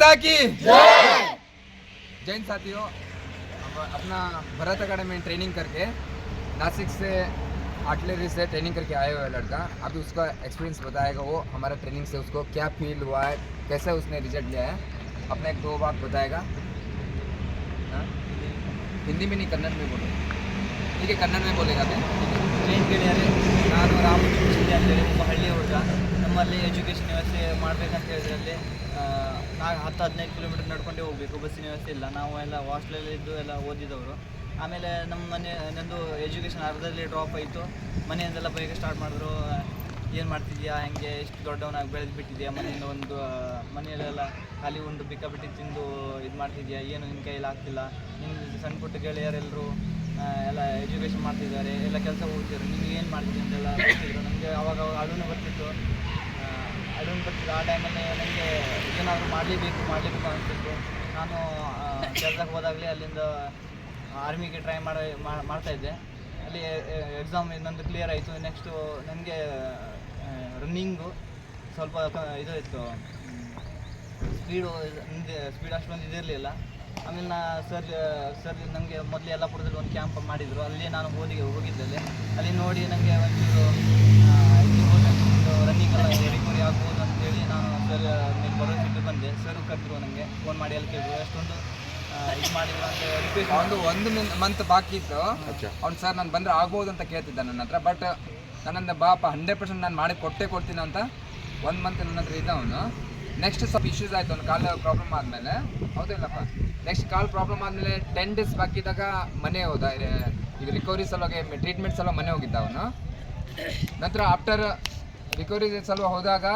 माता की जैन साथियों, अपना भरत अकेडमी में ट्रेनिंग करके नासिक से आर्टिलरी से ट्रेनिंग करके आया हुआ है लड़का। अभी उसका एक्सपीरियंस बताएगा। वो हमारा ट्रेनिंग से उसको क्या फील हुआ है, कैसे उसने रिजल्ट लिया है, अपने एक दो बात बताएगा। हिंदी में नहीं, कन्नड़ में बोलो। ठीक है, कन्नड़ में बोलेगा अभी। ಜೈನ್ ಗೆಳೆಯರೇ, ನಾನು ರಾಮು ಚಿಕ್ಕಶೆಟ್ಟಿ ಅಂತೇಳಿ ಒಬ್ಬ ಹಳ್ಳಿ ಹುಡುಗ. ನಮ್ಮಲ್ಲಿ ಎಜುಕೇಷನ್ ವ್ಯವಸ್ಥೆ ಮಾಡಬೇಕಂತ ಹೇಳಿದ್ರಲ್ಲಿ 10-15 ಕಿಲೋಮೀಟರ್ ನಡ್ಕೊಂಡೇ ಹೋಗಬೇಕು, ಬಸ್ಸಿನ ವ್ಯವಸ್ಥೆ ಇಲ್ಲ. ನಾವು ಎಲ್ಲ ಹಾಸ್ಟೆಲಲ್ಲಿ ಇದ್ದು ಎಲ್ಲ ಓದಿದವರು. ಆಮೇಲೆ ನಮ್ಮ ನಂದು ಎಜುಕೇಷನ್ ಅರ್ಧದಲ್ಲಿ ಡ್ರಾಪ್ ಆಯಿತು. ಮನೆಯಿಂದೆಲ್ಲ ಬೈಕ್ ಸ್ಟಾರ್ಟ್ ಮಾಡಿದ್ರು, ಏನು ಮಾಡ್ತಿದ್ಯಾ, ಹೆಂಗೆ ಇಷ್ಟು ದೊಡ್ಡವನಾಗಿ ಬೆಳೆದು ಬಿಟ್ಟಿದ್ಯಾ, ಮನೆಯಿಂದ ಒಂದು ಮನೆಯಲ್ಲೆಲ್ಲ ಖಾಲಿ ಒಂದು ಬಿಟ್ಟು ತಿಂದು ಇದು ಮಾಡ್ತಿದ್ಯಾ, ಏನು ನಿನ್ನ ಕೈಯಲ್ಲಿ ಆಗ್ತಿಲ್ಲ, ನಿನ್ನ ಸಣ್ಣ ಪುಟ್ಟ ಗೆಳೆಯರೆಲ್ಲರೂ ಎಲ್ಲ ಎಜುಕೇಷನ್ ಮಾಡ್ತಿದ್ದಾರೆ, ಎಲ್ಲ ಕೆಲಸ ಹೋಗ್ತಿದ್ರು, ನಿಮ್ಗೆ ಏನು ಮಾಡ್ತಿದ್ದೆ ಅಂತೆಲ್ಲ ಬರ್ತಿದ್ರು. ನನಗೆ ಅವಾಗ ಅಡುನು ಬರ್ತಿತ್ತು. ಆ ಟೈಮಲ್ಲಿ ನನಗೆ ಏನಾದರೂ ಮಾಡಲೇಬೇಕು ಅನಿಸ್ತಿತ್ತು. ನಾನು ಕೆಲಸಕ್ಕೆ ಹೋದಾಗಲೇ ಅಲ್ಲಿಂದ ಆರ್ಮಿಗೆ ಟ್ರೈ ಮಾಡ್ತಾಯಿದ್ದೆ. ಅಲ್ಲಿ ಎಕ್ಸಾಮ್ ನಂದು ಕ್ಲಿಯರ್ ಆಯಿತು. ನೆಕ್ಸ್ಟು ನನಗೆ ರನ್ನಿಂಗು ಸ್ವಲ್ಪ ಇದು ಇತ್ತು, ಸ್ಪೀಡ್ ಅಷ್ಟೊಂದು ಇದಿರಲಿಲ್ಲ. ಆಮೇಲೆ ಸರ್ ನನಗೆ ಮೊದಲು ಯಲ್ಲಾಪುರದಲ್ಲಿ ಒಂದು ಕ್ಯಾಂಪ್ ಮಾಡಿದರು. ಅಲ್ಲಿ ನಾನು ಹೋಗಿದ್ದಲ್ಲಿ ಅಲ್ಲಿ ನೋಡಿ ನನಗೆ ಒಂದು ರನ್ನಿಂಗ್ ಎಲ್ಲ ರಿಕವರಿ ಆಗ್ಬೋದು ಅಂತೇಳಿ ನಾನು ಸರ್ ಮೇಲೆ ಭರವಸೆ ಇಟ್ಟು ಬಂದೆ. ಸರ್ ಕರೆದ್ರು, ನನಗೆ ಫೋನ್ ಮಾಡಿ ಅಲ್ಲಿ ಕೇಳಿದ್ರು, ಅಷ್ಟೊಂದು ಇದು ಮಾಡಿದ್ರು ಅಂತ ರಿಕ್ವೆಸ್ಟ್. ಒಂದು ಮಂತ್ ಬಾಕಿ ಇತ್ತು. ಅವ್ನು ಸರ್ ನಾನು ಬಂದರೆ ಆಗ್ಬೋದು ಅಂತ ಕೇಳ್ತಿದ್ದ ನನ್ನ ಹತ್ರ. ಬಟ್ ನನ್ನಂದ ಬಾಪ 100% ನಾನು ಮಾಡಿ ಕೊಡ್ತೀನಿ ಅಂತ 1 ಮಂತ್ ನನ್ನ ಹತ್ರ ಇದ್ದ ಅವನು. ನೆಕ್ಸ್ಟ್ ಸ್ವಲ್ಪ ಇಶ್ಯೂಸ್ ಆಯಿತು, ಅವ್ನು ಕಾಲು ಪ್ರಾಬ್ಲಮ್ ಆದಮೇಲೆ. ಹೌದಿಲ್ಲಪ್ಪ, ನೆಕ್ಸ್ಟ್ ಕಾಲು ಪ್ರಾಬ್ಲಮ್ ಆದಮೇಲೆ 10 ಡೇಸ್ ಬಾಕಿ ಇದ್ದಾಗ ಮನೆ ಹೋದ. ಈಗ ರಿಕವರಿ ಸಲುವಾಗಿ ಟ್ರೀಟ್ಮೆಂಟ್ ಸಲ ಮನೆ ಹೋಗಿದ್ದ ಅವನು. ನಂತರ ಆಫ್ಟರ್ ರಿಕವರಿ ಸಲುವಾಗಿ ಹೋದಾಗ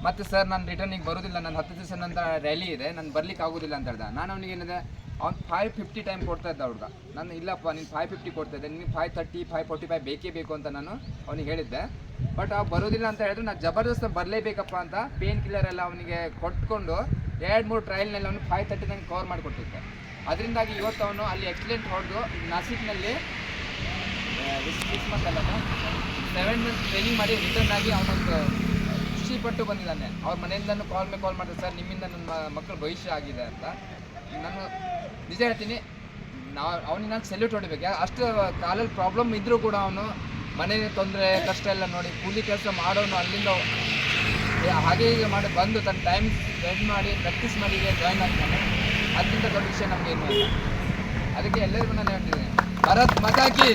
ಮತ್ತೆ ಸರ್ ನಾನು ರಿಟರ್ನಿಗೆ ಬರೋದಿಲ್ಲ, ನನ್ನ 10 ದಿವಸ ನಂತರ ರ್ಯಾಲಿ ಇದೆ, ನಾನು ಬರ್ಲಿಕ್ಕೆ ಆಗೋದಿಲ್ಲ ಅಂತ ಹೇಳ್ದ. ನಾನು ಅವನಿಗೆ ಏನಿದೆ, ಅವ್ನು 550 ಟೈಮ್ ಕೊಡ್ತಾ ಇದ್ದ ಹುಡುಗ. ನಾನು ಇಲ್ಲಪ್ಪ ನೀನು 550 ಕೊಡ್ತಾ ಇದ್ದೆ, ನಿನಗೆ 530 545 ಬೇಕೇ ಬೇಕು ಅಂತ ನಾನು ಅವನಿಗೆ ಹೇಳಿದ್ದೆ. ಬಟ್ ಬರೋದಿಲ್ಲ ಅಂತ ಹೇಳಿದ್ರೆ ನಾನು ಜಬರ್ದಸ್ತ್ ಬರಲೇಬೇಕಪ್ಪ ಅಂತ ಪೇನ್ ಕಿಲ್ಲರ್ ಎಲ್ಲ ಅವನಿಗೆ ಕೊಟ್ಕೊಂಡು 2-3 ಟ್ರಯಲ್ನಲ್ಲಿ ಅವನು 530 ನಂಗೆ ಕವರ್ ಮಾಡಿಕೊಟ್ಟಿದ್ದೆ. ಅದರಿಂದಾಗಿ ಇವತ್ತು ಅವನು ಅಲ್ಲಿ ಎಕ್ಸಲೆಂಟ್ ಹೊಡೆದು ನಾಸಿಕ್ನಲ್ಲಿ 6 ಮಂತ್ ಅಲ್ಲ 7 ಮಂತ್ ಟ್ರೈನಿಂಗ್ ಮಾಡಿ ರಿಟರ್ನ್ ಆಗಿ ಅವನೊಂದು ಖುಷಿಪಟ್ಟು ಬಂದಿದ್ದಾನೆ. ಅವ್ರ ಮನೆಯಿಂದನೂ ಕಾಲ್ ಮಾಡ್ತಾರೆ, ಸರ್ ನಿಮ್ಮಿಂದ ನನ್ನ ಮಕ್ಕಳ ಭವಿಷ್ಯ ಆಗಿದೆ ಅಂತ. ನಾನು ನಿಜ ಹೇಳ್ತೀನಿ, ಅವನಿಗೆ ನಾನು ಸೆಲ್ಯೂಟ್ ಹೊಡಿಬೇಕು. ಅಷ್ಟು ಕಾಲಲ್ಲಿ ಪ್ರಾಬ್ಲಮ್ ಇದ್ದರೂ ಕೂಡ ಅವನು ಮನೆ ತೊಂದರೆ ಕಷ್ಟ ಎಲ್ಲ ನೋಡಿ ಕೂಲಿ ಕೆಲಸ ಮಾಡೋನು ಅಲ್ಲಿಂದ ಹಾಗೆ ಹೀಗೆ ಮಾಡಿ ಬಂದು ತನ್ನ ಟೈಮ್ ಸ್ಪೆಂಡ್ ಮಾಡಿ ಪ್ರಾಕ್ಟೀಸ್ ಮಾಡಿ ಜಾಯ್ನ್ ಆಗ್ತಾನೆ. ಅದಕ್ಕಿಂತ ದೊಡ್ಡ ವಿಷಯ ನಮಗೇನು ಇಲ್ಲ. ಅದಕ್ಕೆ ಎಲ್ಲರಿಗೂ ನಾನು ಹೇಳ್ತಿದ್ದೀನಿ, ಭಾರತ್ ಮಾತಾ ಕಿ ಜೈ.